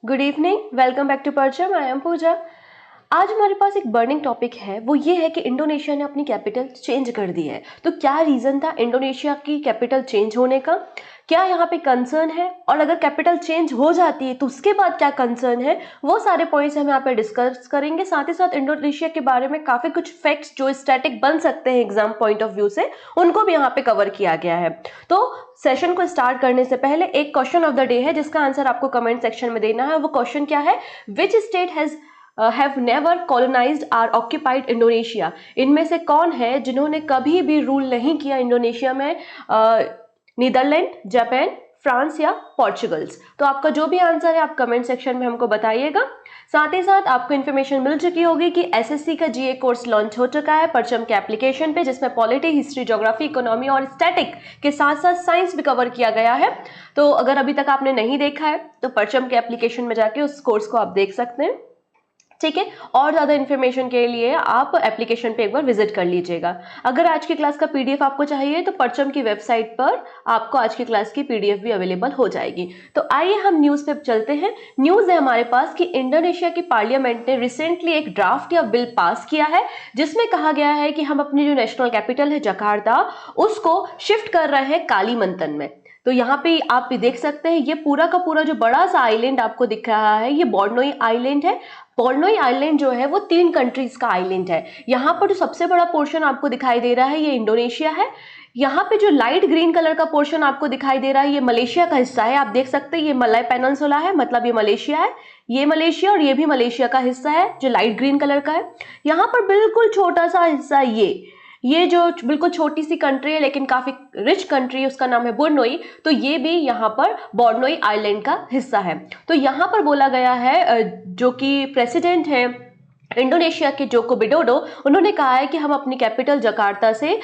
Good evening, welcome back to Parcham. I am Pooja. आज हमारे पास एक बर्निंग टॉपिक है, वो ये है कि इंडोनेशिया ने अपनी कैपिटल चेंज कर दी है। तो क्या रीज़न था इंडोनेशिया की कैपिटल चेंज होने का? क्या यहाँ पे कंसर्न है? और अगर कैपिटल चेंज हो जाती है तो उसके बाद क्या कंसर्न है, वो सारे पॉइंट्स हम यहाँ पे डिस्कस करेंगे। साथ ही साथ इंडोनेशिया के बारे में काफ़ी कुछ फैक्ट्स जो स्टैटिक बन सकते हैं एग्जाम पॉइंट ऑफ व्यू से, उनको भी यहाँ पे कवर किया गया है। तो सेशन को स्टार्ट करने से पहले एक क्वेश्चन ऑफ द डे है जिसका आंसर आपको कमेंट सेक्शन में देना है। वो क्वेश्चन क्या है? Which state has have never colonized or occupied Indonesia? इनमें से कौन है जिन्होंने कभी भी रूल नहीं किया इंडोनेशिया में? नीदरलैंड, जापान, फ्रांस या पोर्चुगल्स? तो आपका जो भी आंसर है आप कमेंट सेक्शन में हमको बताइएगा। साथ ही साथ आपको इन्फॉर्मेशन मिल चुकी होगी कि एसएससी का जीए कोर्स लॉन्च हो चुका है परचम के एप्लीकेशन पे, जिसमें पॉलिटी, हिस्ट्री, ज्योग्राफी, इकोनॉमी और स्टैटिक के साथ साथ साइंस भी कवर किया गया है। तो अगर अभी तक आपने नहीं देखा है तो परचम के एप्लीकेशन में जाके उस कोर्स को आप देख सकते हैं, ठीक है। और ज़्यादा इन्फॉर्मेशन के लिए आप एप्लीकेशन पे एक बार विजिट कर लीजिएगा। अगर आज की क्लास का पीडीएफ आपको चाहिए तो परचम की वेबसाइट पर आपको आज की क्लास की पीडीएफ भी अवेलेबल हो जाएगी। तो आइए हम न्यूज़ पे चलते हैं। न्यूज़ है हमारे पास कि इंडोनेशिया की पार्लियामेंट ने रिसेंटली एक ड्राफ्ट या बिल पास किया है जिसमें कहा गया है कि हम अपनी जो नेशनल कैपिटल है जकार्ता, उसको शिफ्ट कर रहे हैं कालीमंतन में। तो यहाँ पे आप भी देख सकते हैं, ये पूरा का पूरा जो बड़ा सा आइलैंड आपको दिख रहा है, ये बोर्नोई आइलैंड है। बोर्नोई आइलैंड जो है वो 3 कंट्रीज का आइलैंड है। यहाँ पर जो सबसे बड़ा पोर्शन आपको दिखाई दे रहा है ये इंडोनेशिया है। यहाँ पे जो लाइट ग्रीन कलर का पोर्शन आपको दिखाई दे रहा है ये मलेशिया का हिस्सा है। आप देख सकते हैं ये मलय पेनिनसुला है, मतलब ये मलेशिया है। ये मलेशिया और ये भी मलेशिया का हिस्सा है जो लाइट ग्रीन कलर का है। यहाँ पर बिल्कुल छोटा सा हिस्सा ये जो बिल्कुल छोटी सी कंट्री है लेकिन काफी रिच कंट्री है, उसका नाम है बोर्नोई। तो ये भी यहाँ पर बोर्नोई आइलैंड का हिस्सा है। तो यहाँ पर बोला गया है, जो कि प्रेसिडेंट है इंडोनेशिया के जोको विडोडो, उन्होंने कहा है कि हम अपनी कैपिटल जकार्ता से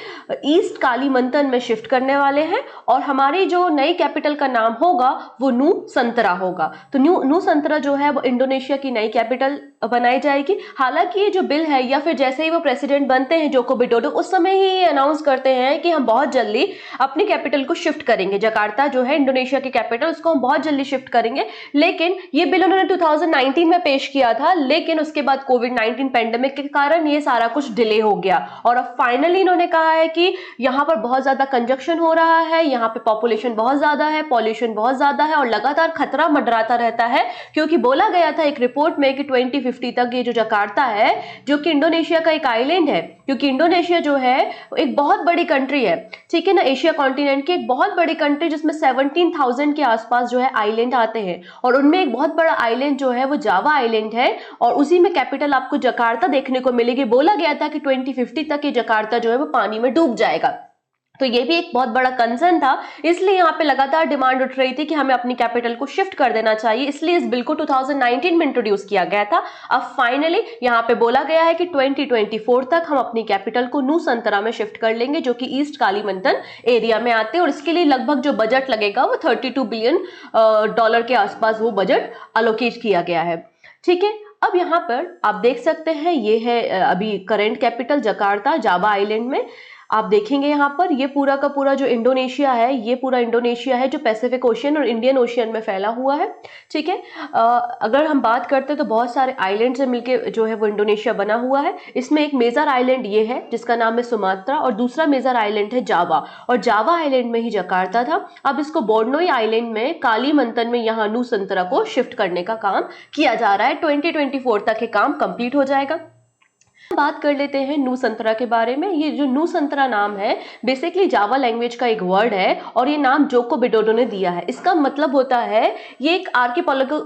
ईस्ट कालीमंतन में शिफ्ट करने वाले हैं और हमारी जो नई कैपिटल का नाम होगा वो नू संतरा होगा। तो नू संतरा जो है वो इंडोनेशिया की नई कैपिटल बनाई जाएगी। हालांकि ये जो बिल है या फिर जैसे ही वो प्रेसिडेंट बनते हैं जोको विडोडो, उस समय ही ये अनाउंस करते हैं कि हम बहुत जल्दी अपनी कैपिटल को शिफ्ट करेंगे। जकार्ता जो है इंडोनेशिया की कैपिटल, उसको हम बहुत जल्दी शिफ्ट करेंगे। लेकिन ये बिल उन्होंने 2019 में पेश किया था, लेकिन उसके बाद कोविड-19 पैंडेमिक के कारण ये सारा कुछ डिले हो गया और अब फाइनली इन्होंने कहा है कि यहाँ पर बहुत ज्यादा कंजक्शन हो रहा है, यहाँ पे पॉपुलेशन बहुत ज्यादा है, पॉल्यूशन बहुत ज्यादा है और लगातार खतरा मंडराता रहता है। क्योंकि बोला गया था एक रिपोर्ट में कि 2050 तक ये जो जकार्ता है, जो कि इंडोनेशिया का एक आइलैंड है, क्योंकि इंडोनेशिया जो है एक बहुत बड़ी कंट्री है, ठीक है ना, एशिया कॉन्टिनेंट की एक बहुत बड़ी कंट्री जिसमें 17,000 के आसपास जो है आइलैंड आते हैं और उनमें एक बहुत बड़ा आइलैंड जो है वो जावा आइलैंड है और उसी में कैपिटल आपको जकार्ता देखने को मिलेगी। बोला गया था कि 2050 तक ये जकार्ता जो है वो पानी में डूब जाएगा। तो ये भी एक बहुत बड़ा कंसर्न था, इसलिए यहाँ पे लगातार डिमांड उठ रही थी कि हमें अपनी कैपिटल को शिफ्ट कर देना चाहिए। इसलिए इस बिल को 2019 में इंट्रोड्यूस किया गया था। अब फाइनली यहाँ पे बोला गया है कि 2024 तक हम अपनी कैपिटल को नू संतरा में शिफ्ट कर लेंगे, जो कि ईस्ट कालीमंतन एरिया में आते हैं और इसके लिए लगभग जो बजट लगेगा वो $32 बिलियन के आसपास वो बजट अलोकेट किया गया है, ठीक है। अब यहाँ पर आप देख सकते हैं ये है अभी current capital Jakarta Java island में। आप देखेंगे यहाँ पर ये पूरा का पूरा जो इंडोनेशिया है, ये पूरा इंडोनेशिया है जो पैसिफिक ओशियन और इंडियन ओशियन में फैला हुआ है, ठीक है। अगर हम बात करते हैं तो बहुत सारे आइलैंड से मिलके जो है वो इंडोनेशिया बना हुआ है। इसमें एक मेजर आइलैंड ये है जिसका नाम है सुमात्रा और दूसरा मेजर आइलैंड है जावा, और जावा आइलैंड में ही जकार्ता था। अब इसको बोर्नोई आइलैंड में कालीमंतन में यहाँ नू संतरा को शिफ्ट करने का काम किया जा रहा है। 2024 तक ये काम कंप्लीट हो जाएगा। बात कर लेते हैं नू संतरा के बारे में। ये जो नू संतरा नाम है बेसिकली जावा लैंग्वेज का एक वर्ड है और ये नाम जोको विडोडो ने दिया है। इसका मतलब होता है, ये एक आर्किपेलागो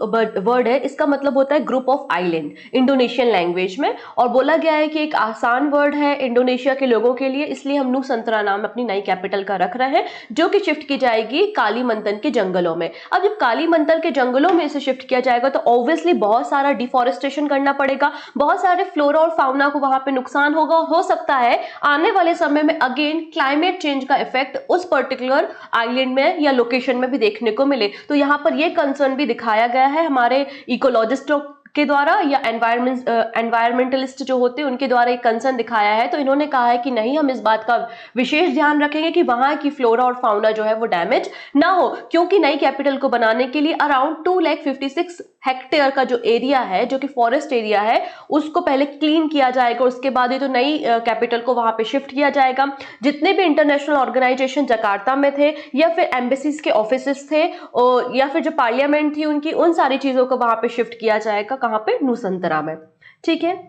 वर्ड है, इसका मतलब होता है group of island Indonesian language में, और बोला गया है कि एक आसान वर्ड है इंडोनेशिया के लोगों के लिए, इसलिए हम नू संतरा नाम अपनी नई कैपिटल का रख रहे हैं, जो कि शिफ्ट की जाएगी कालीमंतन के जंगलों में। अब जब कालीमंतन के जंगलों में इसे शिफ्ट किया जाएगा तो ऑब्वियसली बहुत सारा डिफॉरेस्टेशन करना पड़ेगा, बहुत सारे फ्लोरा और फाउना को वहां पे नुकसान होगा। हो सकता है आने वाले समय में अगेन क्लाइमेट चेंज का इफेक्ट उस पर्टिकुलर आइलैंड में या लोकेशन में भी देखने को मिले। तो यहाँ पर ये कंसर्न भी दिखाया गया है हमारे इकोलॉजिस्टों के द्वारा या एनवायरमेंटलिस्ट जो होते हैं उनके द्वारा एक कंसर्न दिखाया है। तो इन्होंने कहा है कि नहीं, हम इस बात का विशेष ध्यान रखेंगे कि वहां की फ्लोरा और फाउना जो है वो डैमेज ना हो, क्योंकि नई कैपिटल को बनाने के लिए अराउंड 256 हेक्टेयर का जो एरिया है, जो कि फॉरेस्ट एरिया है, उसको पहले क्लीन किया जाएगा। उसके बाद ही तो नई कैपिटल को वहां पे शिफ्ट किया जाएगा। जितने भी इंटरनेशनल ऑर्गेनाइजेशन जकार्ता में थे या फिर एम्बेसीज के ऑफिसेस थे या फिर जो पार्लियामेंट थी उनकी, उन सारी चीजों को वहां पे शिफ्ट किया जाएगा। कहां पे? नुसंतरा में। ठीक है,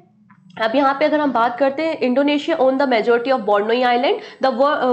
अब यहाँ पे अगर हम बात करते हैं, Indonesia own the majority of Borneo island, the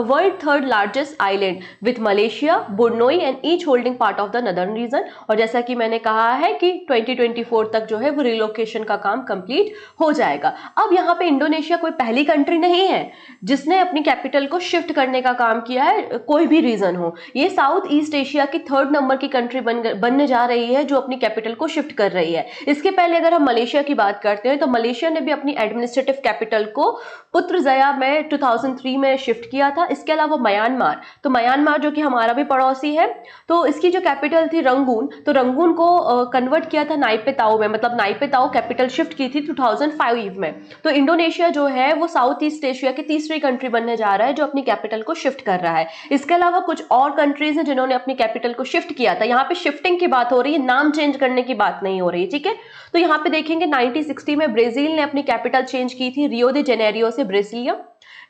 world third largest island with Malaysia, Borneo and each holding part of the northern region. और जैसा कि मैंने कहा है कि 2024 तक जो है वो रिलोकेशन का काम कंप्लीट हो जाएगा। अब यहाँ पे इंडोनेशिया कोई पहली कंट्री नहीं है जिसने अपनी कैपिटल को शिफ्ट करने का काम किया है, कोई भी रीजन हो। ये साउथ ईस्ट एशिया की 3rd नंबर की कंट्री बनने जा रही है जो अपनी कैपिटल को शिफ्ट कर रही है। इसके पहले अगर हम मलेशिया की बात करते हैं तो मलेशिया ने भी अपनी एडमिनिस्ट्रेटिव कैपिटल को पुत्रजया में 2003 में शिफ्ट किया था। इसके अलावा म्यांमार, तो म्यांमार जो कि हमारा भी पड़ोसी है, तो इसकी जो कैपिटल थी रंगून, तो रंगून को कन्वर्ट किया था नाइपेताओ में, मतलब नाइपेताओ कैपिटल शिफ्ट की थी 2005 में। तो इंडोनेशिया जो है वो साउथ ईस्ट एशिया की तीसरी कंट्री बनने जा रहा है जो अपनी कैपिटल को शिफ्ट कर रहा है। इसके अलावा कुछ और कंट्रीज हैं जिन्होंने अपनी कैपिटल को शिफ्ट किया था। यहाँ पे शिफ्टिंग की बात हो रही है, नाम चेंज करने की बात नहीं हो रही है। ठीक है, तो यहाँ पे देखेंगे 1960 में ब्राजील ने अपनी कैपिटल चेंज की थी रियो दे जेनेरियो से ब्रेसिलिया।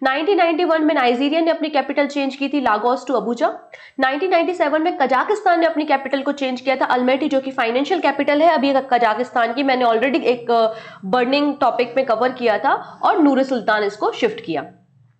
1991 में नाइजीरिया ने अपनी कैपिटल चेंज की थी लागोस टू अबुजा। 1997 में कजाकिस्तान ने अपनी कैपिटल को चेंज किया था अल्मेटी, जो कि फाइनेंशियल कैपिटल है अभी कजाकिस्तान की। मैंने ऑलरेडी एक बर्निंग टॉपिक में कवर किया था, और नूर सुल्तान इसको शिफ्ट किया।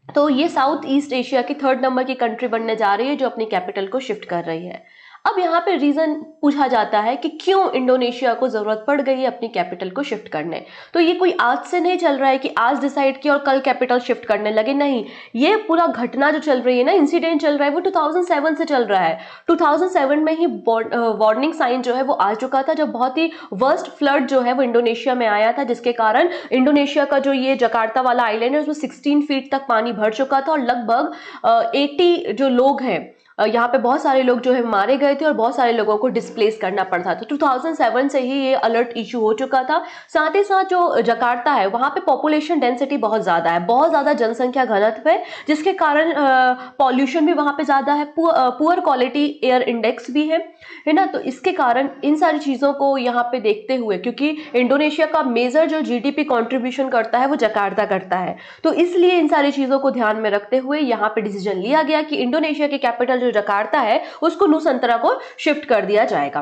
तो ये साउथ ईस्ट एशिया की 3rd नंबर की कंट्री बनने जा रही है जो अपनी कैपिटल को शिफ्ट कर रही है। अब यहाँ पे रीजन पूछा जाता है कि क्यों इंडोनेशिया को जरूरत पड़ गई है अपनी कैपिटल को शिफ्ट करने। तो ये कोई आज से नहीं चल रहा है कि आज डिसाइड किया और कल कैपिटल शिफ्ट करने लगे, नहीं। ये पूरा घटना जो चल रही है ना, इंसिडेंट चल रहा है, वो 2007 से चल रहा है। 2007 में ही वार्निंग साइन जो है वो आ चुका था, जब बहुत ही वर्स्ट फ्लड जो है वो इंडोनेशिया में आया था, जिसके कारण इंडोनेशिया का जो ये जकार्ता वाला आइलैंड है उसमें 16 फीट तक पानी भर चुका था और लगभग 80 जो लोग हैं, यहाँ पे बहुत सारे लोग जो है मारे गए थे और बहुत सारे लोगों को डिस्प्लेस करना पड़ा था। तो 2007 से ही ये अलर्ट इशू हो चुका था। साथ ही साथ जो जकार्ता है वहाँ पे पॉपुलेशन डेंसिटी बहुत ज़्यादा है, बहुत ज़्यादा जनसंख्या घनत्व है, जिसके कारण पॉल्यूशन भी वहाँ पे ज़्यादा है, पुअर क्वालिटी एयर इंडेक्स भी है ना। तो इसके कारण इन सारी चीज़ों को यहाँ पे देखते हुए, क्योंकि इंडोनेशिया का मेजर जो GDP कॉन्ट्रीब्यूशन करता है वो जकार्ता करता है, तो इसलिए इन सारी चीज़ों को ध्यान में रखते हुए यहाँ पे डिसीजन लिया गया कि इंडोनेशिया की कैपिटल जो जकार्ता है उसको नुसंतरा को शिफ्ट कर दिया जाएगा।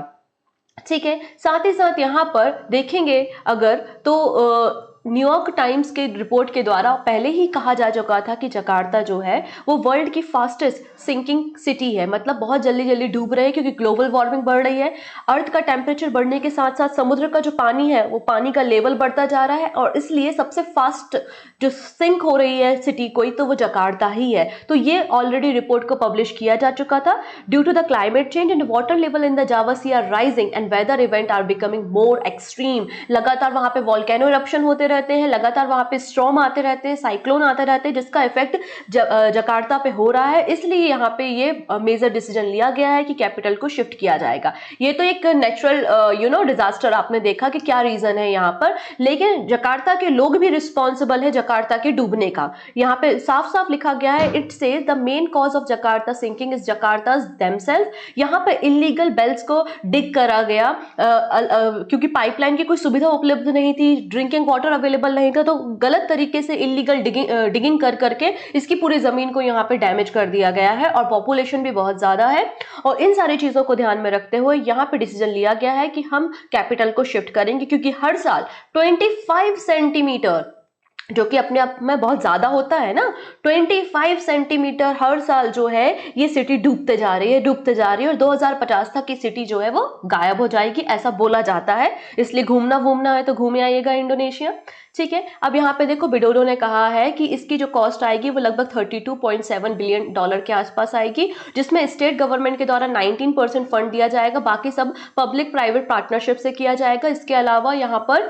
ठीक है, साथ ही साथ यहाँ पर देखेंगे अगर तो न्यूयॉर्क टाइम्स के रिपोर्ट के द्वारा पहले ही कहा जा चुका था कि जकार्ता जो है वो वर्ल्ड की फास्टेस्ट सिंकिंग सिटी है, मतलब बहुत जल्दी जल्दी डूब रहे हैं क्योंकि ग्लोबल वार्मिंग बढ़ रही है। अर्थ का टेम्परेचर बढ़ने के साथ साथ समुद्र का जो पानी है वो पानी का लेवल बढ़ता जा रहा है, और इसलिए सबसे फास्ट जो सिंक हो रही है सिटी कोई, तो वो जकार्ता ही है। तो ये ऑलरेडी रिपोर्ट को पब्लिश किया जा चुका था। Due to the climate change and water level in the Java sea are rising and weather event are becoming more extreme. लगातार वहां पे वॉल्केनो इरप्शन होते रहते हैं, लगातार वहां पे स्टॉर्म आते रहते हैं, साइक्लोन आते रहते हैं, जिसका इफेक्ट जकार्ता पे हो रहा है। इसलिए यहाँ पे ये मेजर डिसीजन लिया गया है कि कैपिटल को शिफ्ट किया जाएगा। ये तो एक नेचुरल डिजास्टर आपने देखा कि क्या रीजन है यहाँ पर, लेकिन जकार्ता के लोग भी रिस्पॉन्सिबल है जकार्ता के डूबने का। यहाँ पे साफ साफ लिखा गया है, it says the main cause of Jakarta sinking is Jakarta's themself. यहाँ पे इलीगल बेल्स को डिग करा गया क्योंकि पाइपलाइन की कोई सुविधा उपलब्ध नहीं थी, ड्रिंकिंग वाटर अवेलेबल नहीं था, तो गलत तरीके से इलीगल डिगिंग कर करके इसकी पूरी जमीन को यहाँ पे डैमेज कर दिया गया है, और पॉपुलेशन भी बहुत ज्यादा है। और इन सारी चीजों को ध्यान में रखते हुए यहाँ पे डिसीजन लिया गया है कि हम कैपिटल को शिफ्ट करेंगे, क्योंकि हर साल 25 सेंटीमीटर, जो कि अपने आप में बहुत ज्यादा होता है ना, 25 सेंटीमीटर हर साल जो है ये सिटी डूबते जा रही है, और 2050 तक की सिटी जो है वो गायब हो जाएगी, ऐसा बोला जाता है। इसलिए घूमना है तो घूमे आइएगा इंडोनेशिया। ठीक है, अब यहाँ पे देखो विडोडो ने कहा है कि इसकी जो कॉस्ट आएगी वो लगभग $32.7 बिलियन के आसपास आएगी, जिसमें स्टेट गवर्नमेंट के द्वारा 19% फंड दिया जाएगा, बाकी सब पब्लिक प्राइवेट पार्टनरशिप से किया जाएगा। इसके अलावा यहाँ पर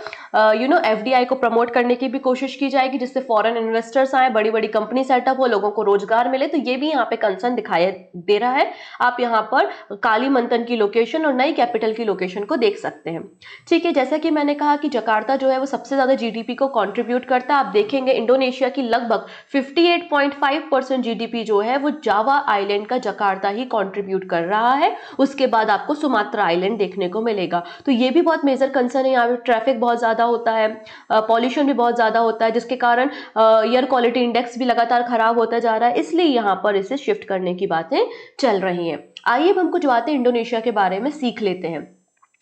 FDI को प्रमोट करने की भी कोशिश की की जाएगी जिससे फॉरेन इन्वेस्टर्स आए, बड़ी बड़ी कंपनी सेटअप हो, लोगों को रोजगार मिले। तो ये भी यहाँ पे कंसर्न दिखाई दे रहा है। आप यहाँ पर कालीमंतन की लोकेशन और नई कैपिटल की लोकेशन को देख सकते हैं। ठीक है, जैसा कि मैंने कहा कि जकार्ता जो है वो सबसे ज्यादा जीडीपी को कंट्रीब्यूट करता है। आप देखेंगे इंडोनेशिया की लगभग 58.5% जीडीपी जो है वो जावा आइलैंड का जकार्ता ही कंट्रीब्यूट कर रहा है। उसके बाद आपको सुमात्रा आइलैंड देखने को मिलेगा। तो ये भी बहुत मेजर कंसर्न है। यहाँ पे ट्रैफिक बहुत ज्यादा होता है, पॉल्यूशन भी बहुत ज्यादा होता है, जिसके कारण एयर क्वालिटी इंडेक्स भी लगातार खराब होता जा रहा है। इसलिए यहाँ पर इसे शिफ्ट करने की बातें चल रही हैं। आइए अब हम कुछ बातें इंडोनेशिया के बारे में सीख लेते हैं।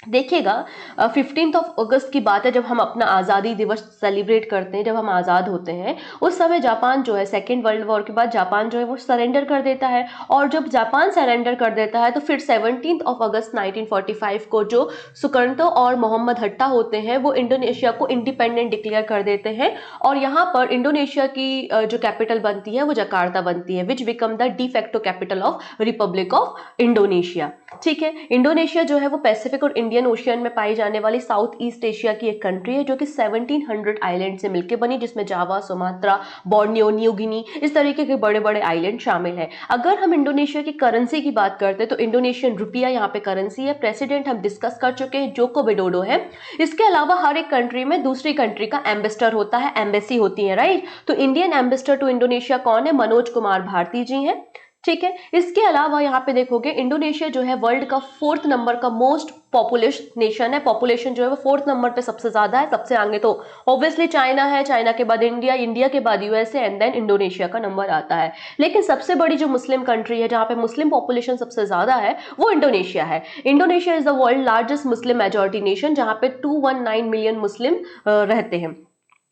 देखिएगा, 15 अगस्त की बात है, जब हम अपना आज़ादी दिवस सेलिब्रेट करते हैं, जब हम आज़ाद होते हैं, उस समय जापान जो है सेकेंड वर्ल्ड वॉर के बाद जापान जो है वो सरेंडर कर देता है। और जब जापान सरेंडर कर देता है तो फिर 17 अगस्त 1945 को जो सुकर्णो और मोहम्मद हट्टा होते हैं वो इंडोनेशिया को इंडिपेंडेंट डिक्लेयर कर देते हैं। और यहाँ पर इंडोनेशिया की जो कैपिटल बनती है वो जकार्ता बनती है, विच become the de facto capital of Republic of Indonesia. ठीक है, इंडोनेशिया जो है वो पैसिफिक और इंडियन ओशियन में पाई जाने वाली साउथ ईस्ट एशिया की एक कंट्री है जो कि 1700 आइलैंड से मिलकर बनी, जिसमें जावा, सुमात्रा, बोर्नियो, न्यू गिनी, इस तरीके के बड़े बड़े आइलैंड शामिल हैं। अगर हम इंडोनेशिया की करेंसी की बात करते हैं तो इंडोनेशियन रुपया यहाँ पे करेंसी है। प्रेसिडेंट हम डिस्कस कर चुके हैं, जोको विडोडो है। इसके अलावा हर एक कंट्री में दूसरी कंट्री का एम्बेसडर होता है, एम्बेसी होती है, राइट। तो इंडियन एम्बेसडर टू इंडोनेशिया कौन है? मनोज कुमार भारती जी हैं। ठीक है, इसके अलावा यहाँ पे देखोगे इंडोनेशिया जो है वर्ल्ड का 4th नंबर का मोस्ट पॉपुलस नेशन है। पॉपुलेशन जो है वो 4th नंबर पे सबसे ज्यादा है। सबसे आगे तो ऑब्वियसली चाइना है, चाइना के बाद इंडिया, इंडिया के बाद यूएसए एंड देन इंडोनेशिया का नंबर आता है। लेकिन सबसे बड़ी जो मुस्लिम कंट्री है जहाँ पे मुस्लिम पॉपुलेशन सबसे ज्यादा है वो इंडोनेशिया है। Indonesia is the world largest Muslim majority nation, जहाँ पे 219 मिलियन मुस्लिम रहते हैं।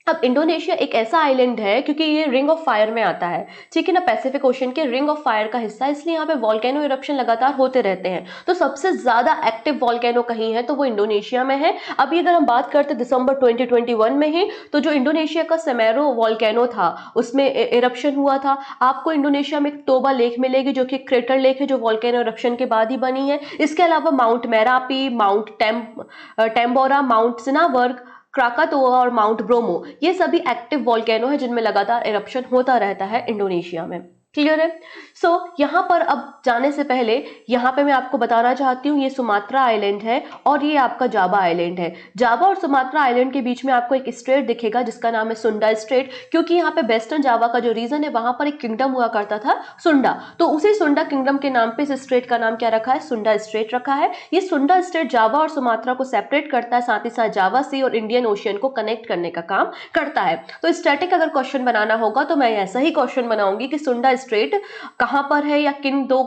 अब इंडोनेशिया एक ऐसा आइलैंड है क्योंकि ये रिंग ऑफ फायर में आता है, ठीक है ना, पैसिफिक ओशन के रिंग ऑफ फायर का हिस्सा, इसलिए यहाँ पे वॉल्केनो इरप्शन लगातार होते रहते हैं। तो सबसे ज्यादा एक्टिव वॉल्केनो कहीं है तो वो इंडोनेशिया में है। अभी अगर हम बात करते दिसंबर 2021 में ही, तो जो इंडोनेशिया का सेमेरो वॉल्केनो था उसमें इरप्शन हुआ था। आपको इंडोनेशिया में टोबा लेक मिलेगी जो कि क्रेटर लेक है, जो वॉल्केनो इरप्शन के बाद ही बनी है। इसके अलावा Mount Merapi, Mount Tambora, Mount Sinabung, Krakatoa और माउंट ब्रोमो, ये सभी एक्टिव वॉल्केनो है जिनमें लगातार इरप्शन होता रहता है इंडोनेशिया में। क्लियर है? सो यहाँ पर अब जाने से पहले यहाँ पे मैं आपको बताना चाहती हूँ, ये सुमात्रा आइलैंड है और ये आपका जावा आइलैंड है। जावा और सुमात्रा आइलैंड के बीच में आपको एक स्ट्रेट दिखेगा जिसका नाम है सुंडा स्ट्रेट, क्योंकि यहाँ पे वेस्टर्न जावा का जो रीजन है वहां पर एक किंगडम हुआ करता था सुंडा, तो उसी सुंडा किंगडम के नाम पे इस स्ट्रेट का नाम क्या रखा है? सुंडा स्ट्रेट रखा है। ये सुंडा स्ट्रेट जावा और सुमात्रा को सेपरेट करता है, साथ ही साथ जावा सी और इंडियन ओशियन को कनेक्ट करने का काम करता है। तो स्टैटिक अगर क्वेश्चन बनाना होगा तो मैं ऐसा ही क्वेश्चन बनाऊंगी कि सुंडा स्ट्रेट कहां पर है या किन दो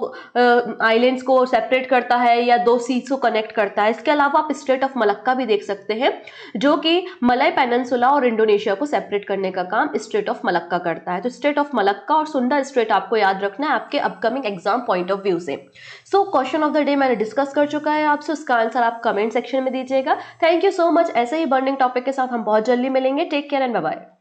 आइलैंड्स को सेपरेट करता है या दो सीज को कनेक्ट करता है। इसके अलावा आप स्ट्रेट ऑफ मलक्का भी देख सकते हैं जो कि मलय पेनिनसुला और इंडोनेशिया को सेपरेट करने का काम स्ट्रेट ऑफ मलक्का करता है। तो स्ट्रेट ऑफ मलक्का और सुंडा स्ट्रेट आपको याद रखना है आपके upcoming exam point of view से। So question of the day मैंने डिस्कस कर चुका है आपसे, उसका आंसर आप कमेंट सेक्शन में दीजिएगा। Thank you so much. ऐसे ही बर्निंग टॉपिक के साथ हम बहुत जल्दी मिलेंगे। Take care and bye bye.